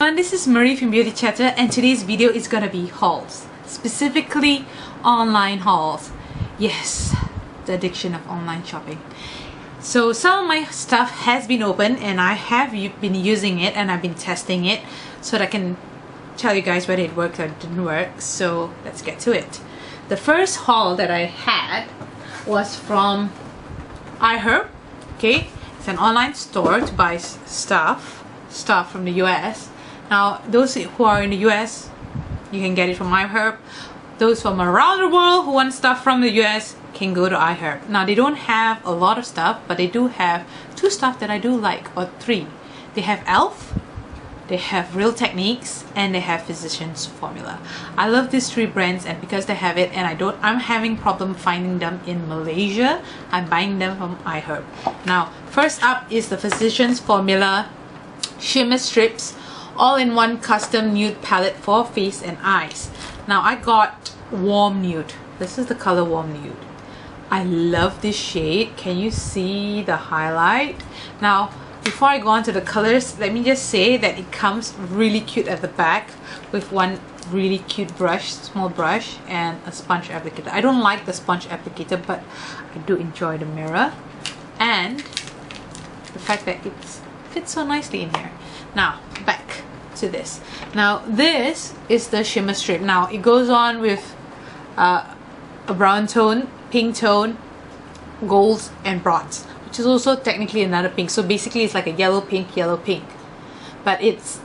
And this is Marie from Beauty Chatter, and today's video is gonna be hauls, specifically online hauls. Yes, the addiction of online shopping. So some of my stuff has been opened and I have been using it and I've been testing it so that I can tell you guys whether it worked or it didn't work. So let's get to it. The first haul that I had was from iHerb. Okay, it's an online store to buy stuff from the US. Now, those who are in the US, you can get it from iHerb. Those from around the world who want stuff from the US can go to iHerb. Now, they don't have a lot of stuff, but they do have two stuff that I do like, or three. They have e.l.f., they have Real Techniques, and they have Physicians Formula. I love these three brands, and because they have it, and I'm having problem finding them in Malaysia, I'm buying them from iHerb. Now, first up is the Physicians Formula Shimmer Strips all-in-one custom nude palette for face and eyes. Now I got warm nude. This is the color warm nude. I love this shade. Can you see the highlight? Now before I go on to the colors, let me just say that it comes really cute at the back with one really cute brush, small brush, and a sponge applicator. I don't like the sponge applicator, but I do enjoy the mirror and the fact that it fits so nicely in here. Now back to this. Now this is the shimmer strip. Now it goes on with a brown tone, pink tone, golds, and bronze, which is also technically another pink. So basically it's like a yellow pink, but it's,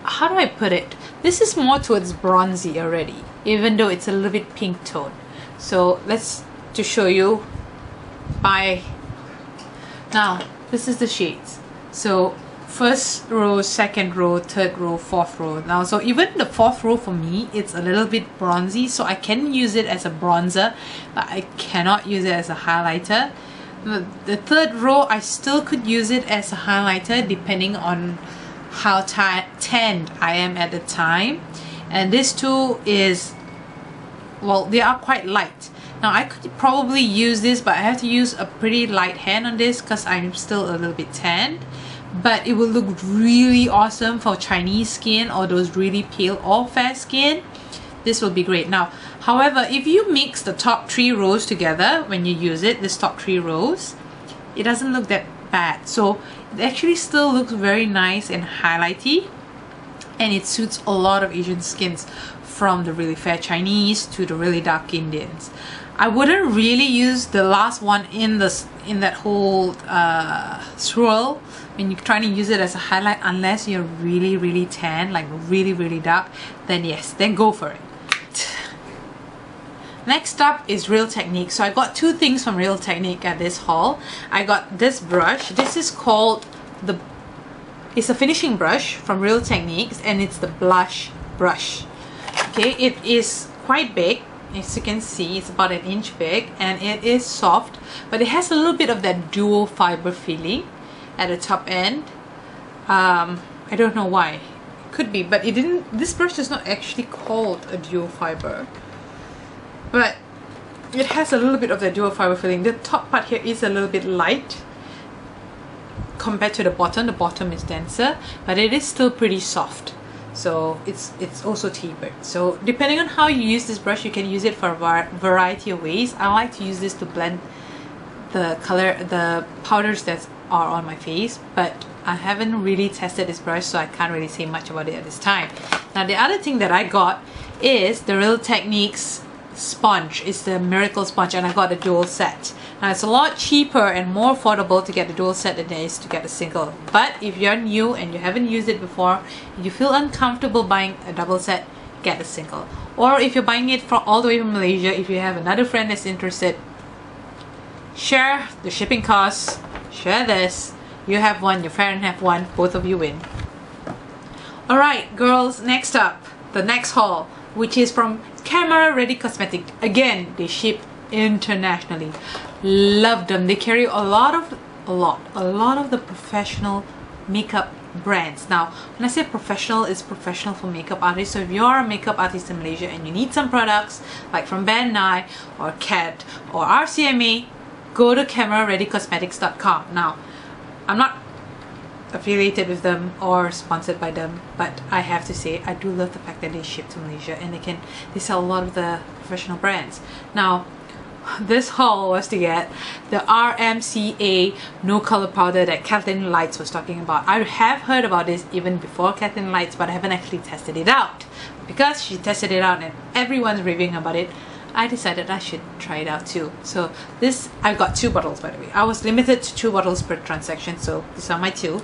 how do I put it, this is more towards bronzy already, even though it's a little bit pink tone. So let's to show you now this is the shades. So first row, second row, third row, fourth row. Now, so even the fourth row for me, it's a little bit bronzy, so I can use it as a bronzer, but I cannot use it as a highlighter. The third row, I still could use it as a highlighter depending on how tanned I am at the time. And this two is, well, they are quite light. Now I could probably use this, but I have to use a pretty light hand on this because I'm still a little bit tanned. But it will look really awesome for Chinese skin or those really pale or fair skin. This will be great. Now, however, if you mix the top three rows together when you use it, this top three rows, it doesn't look that bad. So it actually still looks very nice and highlighty, and it suits a lot of Asian skins, from the really fair Chinese to the really dark Indians. I wouldn't really use the last one in that whole swirl when you're trying to use it as a highlight, unless you're really tan, like really dark. Then yes, then go for it. Next up is Real Techniques. So I got two things from Real Technique at this haul. I got this brush. This is called it's a finishing brush from Real Techniques, and it's the blush brush. Okay, it is quite big. As you can see, it's about 1 inch big, and it is soft, but it has a little bit of that dual fiber feeling at the top end. I don't know why. It could be, but it didn't. This brush is not actually called a dual fiber, but it has a little bit of the dual fiber feeling. The top part here is a little bit light compared to the bottom. The bottom is denser, but it is still pretty soft. So it's also tapered. So depending on how you use this brush, you can use it for a variety of ways. I like to use this to blend the powders that are on my face, but I haven't really tested this brush, so I can't really say much about it at this time. Now the other thing that I got is the Real Techniques sponge. It's the Miracle Sponge, and I got a dual set. Now it's a lot cheaper and more affordable to get the dual set than it is to get a single. But if you're new and you haven't used it before, if you feel uncomfortable buying a double set, get a single. Or if you're buying it from all the way from Malaysia, if you have another friend that's interested, share the shipping costs, share this. You have one, your friend have one, both of you win. Alright girls, next up, the next haul, which is from Camera Ready Cosmetics. Again, they ship internationally. Love them. They carry a lot of the professional makeup brands. Now when I say professional, it's professional for makeup artists. So if you're a makeup artist in Malaysia and you need some products like from Ben Nye or Kat or RCMA, go to camerareadycosmetics.com. Now I'm not affiliated with them or sponsored by them, but I have to say I do love the fact that they ship to Malaysia and they sell a lot of the professional brands. Now this haul was to get the RMCA no color powder that Kathleen Lights was talking about. I have heard about this even before Kathleen Lights, but I haven't actually tested it out. Because she tested it out and everyone's raving about it, I decided I should try it out too. So this, I've got 2 bottles by the way. I was limited to 2 bottles per transaction, so these are my 2.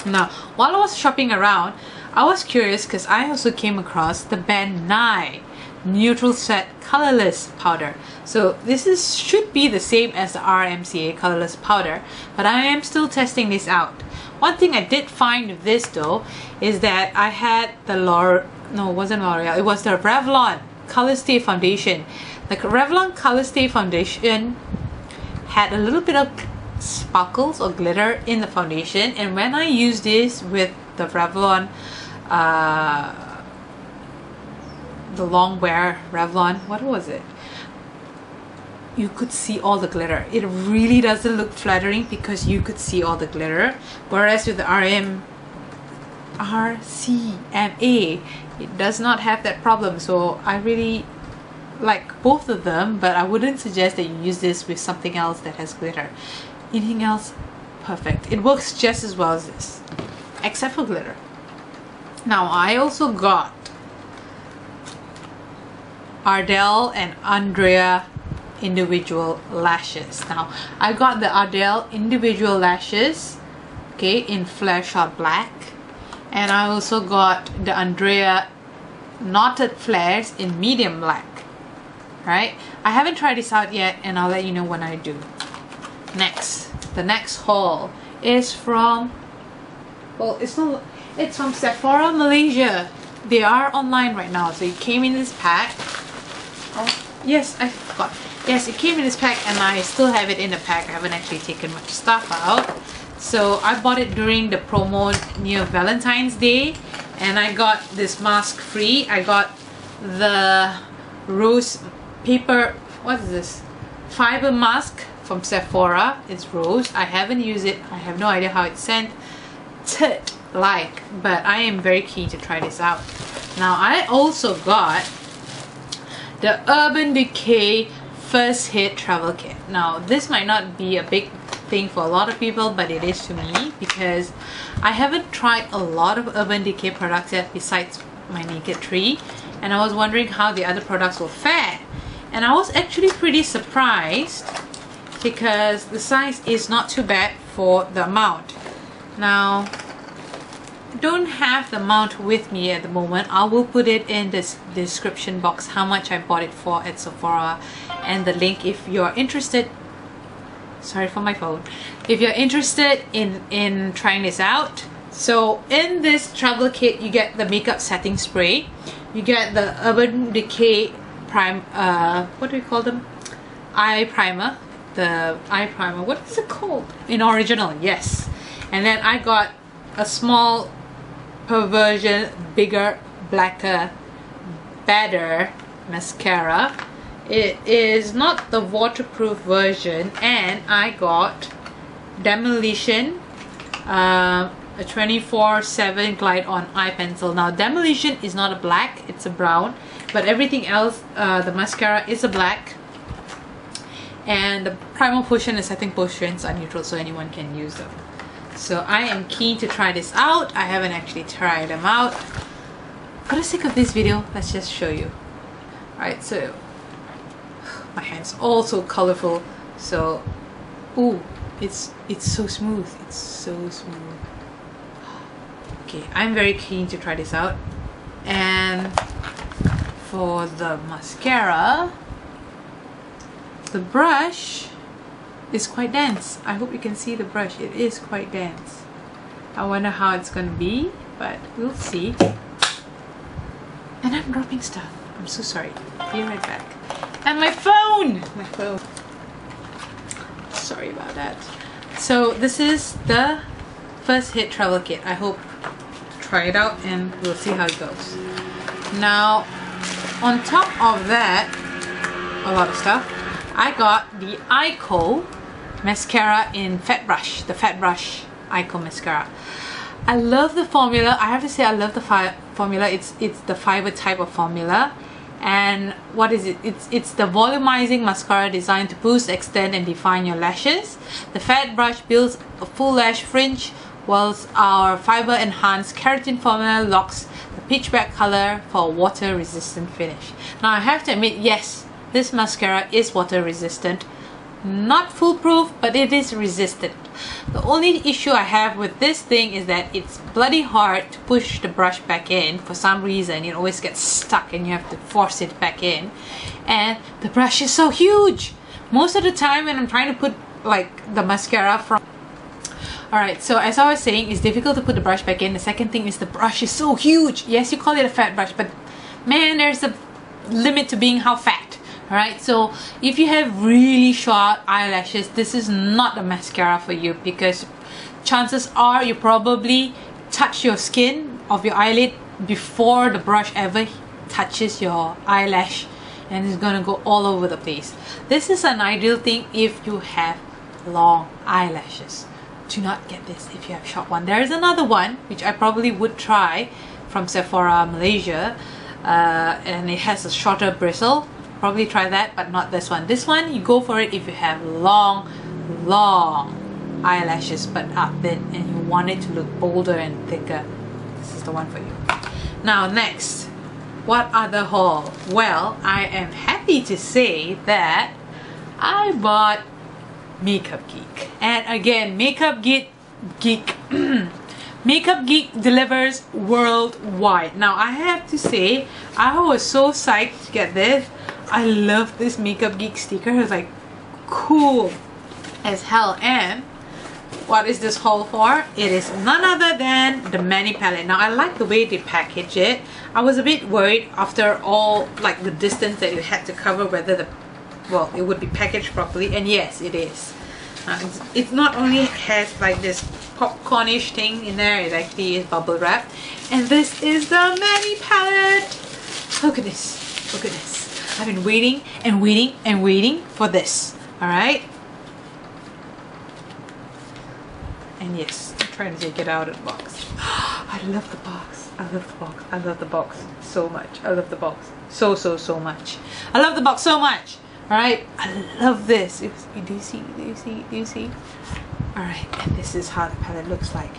Now, while I was shopping around, I was curious because I also came across the Ben Nye Neutral Set Colorless Powder. So this should be the same as the RMCA Colorless Powder, but I am still testing this out. One thing I did find with this though is that I had the no, it wasn't L'Oreal, it was the Revlon Color Stay Foundation. The Revlon Color Stay Foundation had a little bit of sparkles or glitter in the foundation, and when I used this with the Revlon the long wear Revlon, what was it? You could see all the glitter. It really doesn't look flattering because you could see all the glitter, whereas with the RCMA it does not have that problem. So I really like both of them, but I wouldn't suggest that you use this with something else that has glitter. Anything else, perfect. It works just as well as this, except for glitter. Now I also got Ardell and Andrea individual lashes. Now I got the Ardell individual lashes, okay, in Flare Shot Black, and I also got the Andrea knotted flares in medium black. Right, I haven't tried this out yet, and I'll let you know when I do. Next, the next haul is from, well, it's from Sephora Malaysia. They are online right now, so it came in this pack. Oh yes, I forgot. Yes, it came in this pack and I still have it in the pack. I haven't actually taken much stuff out. So I bought it during the promo near Valentine's Day, and I got this mask free. I got the rose paper, what is this? Fiber mask from Sephora. It's rose. I haven't used it. I have no idea how it's scented like, but I am very keen to try this out. Now I also got the Urban Decay First Hit Travel Kit. Now this might not be a big thing for a lot of people, but it is to me because I haven't tried a lot of Urban Decay products yet besides my Naked Tree, and I was wondering how the other products will fare, and I was actually pretty surprised because the size is not too bad for the amount. Now I don't have the amount with me at the moment. I will put it in this description box how much I bought it for at Sephora, and the link if you're interested. Sorry for my phone. If you're interested in trying this out. So in this travel kit you get the makeup setting spray, you get the Urban Decay what do we call them? Eye primer. The eye primer, what is it called? In original, yes. And then I got a small per version, bigger, blacker, better mascara. It is not the waterproof version, and I got Demolition, a 24/7 glide on eye pencil. Now Demolition is not a black, it's a brown, but everything else, the mascara is a black, and the primer potion and setting potions are neutral, so anyone can use them. So I am keen to try this out. I haven't actually tried them out. For the sake of this video, let's just show you. Alright, so my hand's all so colorful. So, ooh, it's so smooth. It's so smooth. Okay, I'm very keen to try this out. And for the mascara, the brush is quite dense. I hope you can see the brush. It is quite dense. I wonder how it's gonna be, but we'll see. And I'm dropping stuff. I'm so sorry. Be right back. And my phone! My phone. Sorry about that. So this is the First Hit Travel Kit. I hope to try it out and we'll see how it goes. Now, on top of that, a lot of stuff, I got the Ico mascara in Fat Brush, the Fat Brush Icon mascara. I love the formula. I have to say I love the formula. It's the fiber type of formula. And what is it? It's the volumizing mascara designed to boost, extend and define your lashes. The fat brush builds a full lash fringe, whilst our fiber enhanced keratin formula locks the pitch black color for a water resistant finish. Now I have to admit, yes, this mascara is water resistant. Not foolproof, but it is resistant. The only issue I have with this thing is that it's bloody hard to push the brush back in. For some reason it always gets stuck and you have to force it back in, and the brush is so huge. Most of the time when I'm trying to put like the mascara from... Alright, so as I was saying, it's difficult to put the brush back in. The second thing is the brush is so huge. Yes, you call it a fat brush, but man, there's a limit to being how fat. Alright, so if you have really short eyelashes, this is not a mascara for you, because chances are you probably touch your skin of your eyelid before the brush ever touches your eyelash, and it's gonna go all over the place. This is an ideal thing if you have long eyelashes. Do not get this if you have short one. There is another one which I probably would try from Sephora Malaysia, and it has a shorter bristle. Probably try that, but not this one. This one, you go for it if you have long eyelashes but are thin and you want it to look bolder and thicker. This is the one for you. Now next, what other haul? Well, I am happy to say that I bought Makeup Geek. And again, Makeup Geek Makeup Geek delivers worldwide. Now I have to say, I was so psyched to get this. I love this Makeup Geek sticker. It's like cool as hell. And what is this haul for? It is none other than the Mani palette. Now I like the way they package it. I was a bit worried after all, like the distance that it had to cover, whether the, well, it would be packaged properly, and yes, it is. It not only has like this popcornish thing in there, it actually is bubble wrap. And this is the Mani palette. Look at this. Look at this. I've been waiting and waiting and waiting for this. Alright? And yes, I'm trying to take it out of the box. I love the box. I love the box. I love the box so much. I love the box so much. I love the box so much. Alright? I love this. Do you see? Do you see? Do you see? Alright, and this is how the palette looks like.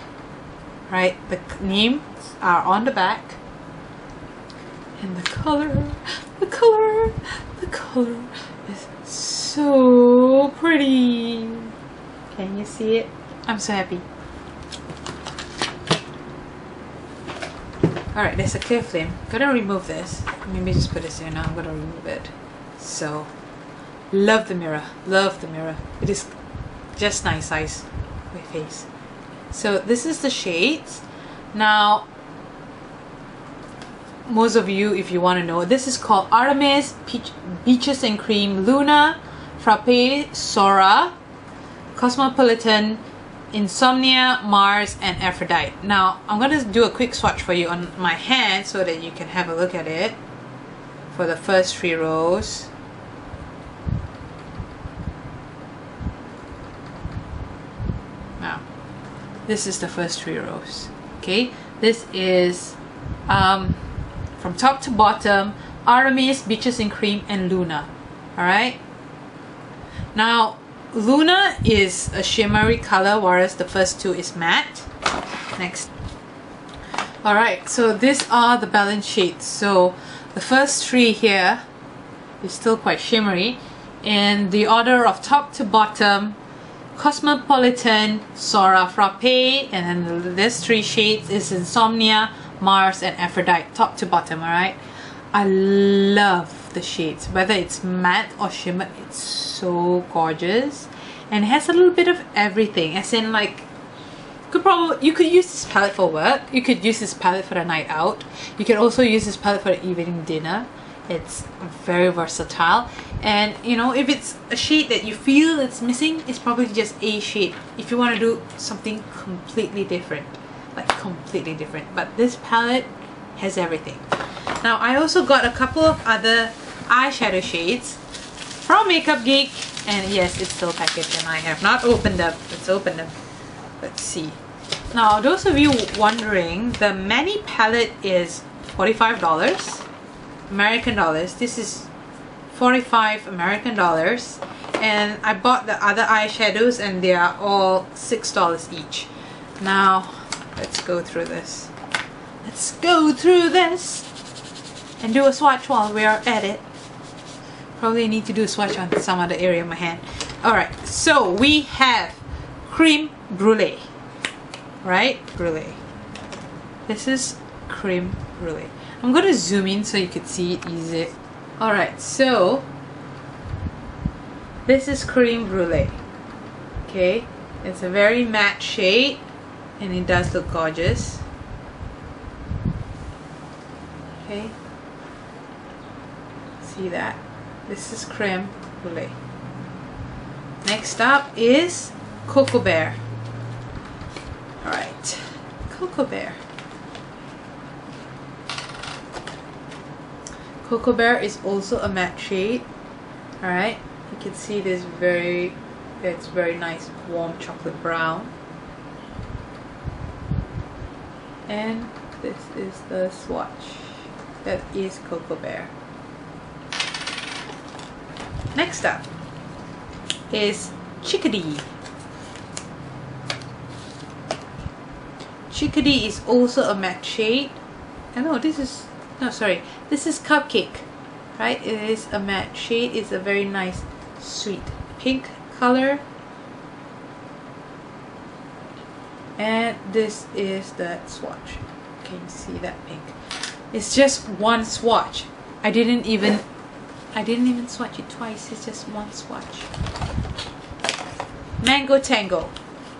Alright, the names are on the back. And the color is so pretty. Can you see it? I'm so happy. Alright, there's a clear flame. Gotta remove this. Maybe just put this here now. I'm gonna remove it. So, love the mirror. Love the mirror. It is just nice size for my face. So this is the shades. Now, most of you, if you want to know, this is called Artemis, Peaches and Cream, Luna, Frappe, Sora, Cosmopolitan, Insomnia, Mars, and Aphrodite. Now, I'm going to do a quick swatch for you on my hand so that you can have a look at it for the first 3 rows. Now, this is the first 3 rows. Okay, this is from top to bottom, Artemis, Beaches and Cream, and Luna. Alright? Now, Luna is a shimmery color, whereas the first 2 is matte. Next. Alright, so these are the balance shades. So, the first 3 here is still quite shimmery. In the order of top to bottom, Cosmopolitan, Sora, Frappe, and then this 3 shades is Insomnia, Mars, and Aphrodite, top to bottom. Alright, I love the shades, whether it's matte or shimmer. It's so gorgeous, and it has a little bit of everything, as in like you could use this palette for work, you could use this palette for a night out, you can also use this palette for an evening dinner. It's very versatile, and you know, if it's a shade that you feel it's missing, it's probably just a shade if you want to do something completely different, like completely different. But this palette has everything. Now I also got a couple of other eyeshadow shades from Makeup Geek, and yes, it's still packaged and I have not opened them. Let's open them. let's see. Now, those of you wondering, the Mani palette is $45 American dollars. This is 45 American dollars, and I bought the other eyeshadows and they are all $6 each. Now let's go through this. Let's go through this and do a swatch while we are at it. Probably need to do a swatch on some other area of my hand. Alright, so we have Creme Brulee, right? Brulee. This is Creme Brulee. I'm going to zoom in so you could see it easy. Alright, so this is Creme Brulee. Okay, it's a very matte shade and it does look gorgeous. Okay, see that? This is Creme Brulee. Next up is Cocoa Bear. Alright, Cocoa Bear. Cocoa Bear is also a matte shade. Alright, you can see it's very nice warm chocolate brown. And this is the swatch. That is Cocoa Bear. Next up is Chickadee. Chickadee is also a matte shade. This is Cupcake, right? It is a matte shade. It's a very nice sweet pink color, and this is the swatch. Can you see that pink? It's just one swatch. I didn't even swatch it twice. It's just one swatch. Mango Tango.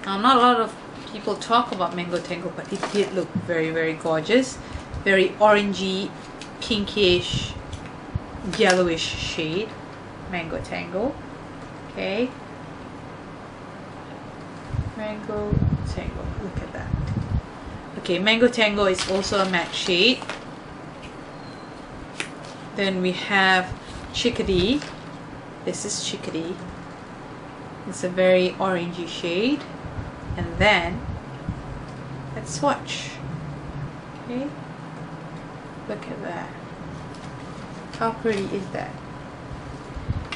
Now, not a lot of people talk about Mango Tango, but it did look very gorgeous. Very orangey, pinkish, yellowish shade. Mango Tango. Okay. Mango Tango. Look at that. Okay, Mango Tango is also a matte shade. Then we have Chickadee. This is Chickadee. It's a very orangey shade. And then let's swatch. Okay. Look at that. How pretty is that?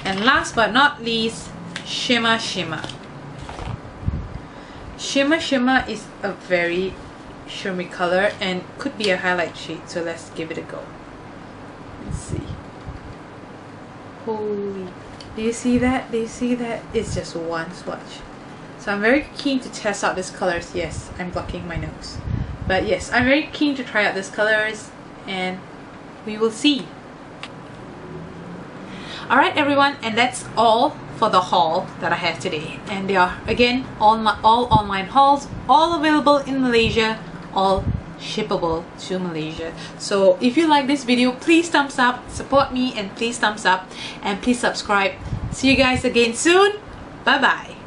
And last but not least, Shimmer Shimmer. Shimmer Shimmer is a very shimmery color and could be a highlight shade, so let's give it a go. Let's see. Holy, do you see that? Do you see that? It's just one swatch. So I'm very keen to test out these colors. Yes, I'm blocking my nose. But yes, I'm very keen to try out these colors and we will see. Alright everyone, and that's all for the haul that I have today. And they are again all online hauls, all available in Malaysia, all shippable to Malaysia. So if you like this video, please thumbs up, support me, and please thumbs up, and please subscribe. See you guys again soon. Bye bye.